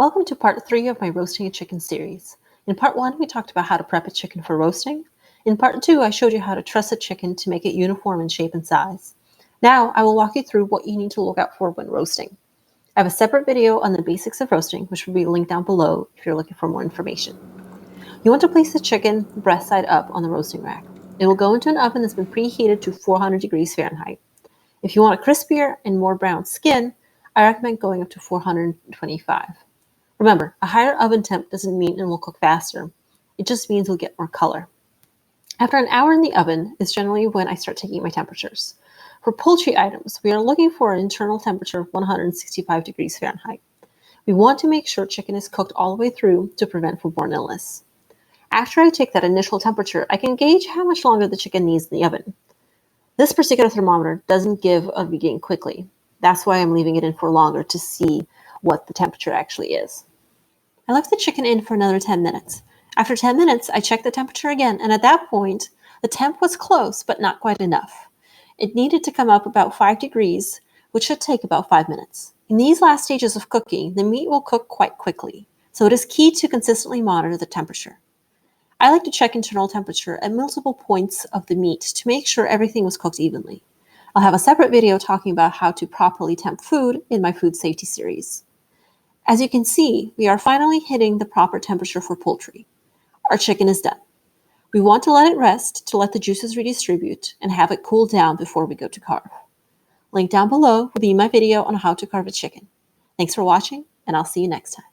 Welcome to part 3 of my roasting a chicken series. In part 1, we talked about how to prep a chicken for roasting. In part 2, I showed you how to truss a chicken to make it uniform in shape and size. Now, I will walk you through what you need to look out for when roasting. I have a separate video on the basics of roasting, which will be linked down below if you're looking for more information. You want to place the chicken breast side up on the roasting rack. It will go into an oven that's been preheated to 400 degrees Fahrenheit. If you want a crispier and more brown skin, I recommend going up to 425. Remember, a higher oven temp doesn't mean it will cook faster. It just means you'll get more color. After an hour in the oven is generally when I start taking my temperatures. For poultry items, we are looking for an internal temperature of 165 degrees Fahrenheit. We want to make sure chicken is cooked all the way through to prevent foodborne illness. After I take that initial temperature, I can gauge how much longer the chicken needs in the oven. This particular thermometer doesn't give a reading quickly. That's why I'm leaving it in for longer to see what the temperature actually is. I left the chicken in for another 10 minutes. After 10 minutes, I checked the temperature again, and at that point, the temp was close, but not quite enough. It needed to come up about 5 degrees, which should take about 5 minutes. In these last stages of cooking, the meat will cook quite quickly, so it is key to consistently monitor the temperature. I like to check internal temperature at multiple points of the meat to make sure everything was cooked evenly. I'll have a separate video talking about how to properly temp food in my food safety series. As you can see, we are finally hitting the proper temperature for poultry. Our chicken is done. We want to let it rest to let the juices redistribute and have it cool down before we go to carve. Link down below will be my video on how to carve a chicken. Thanks for watching, and I'll see you next time.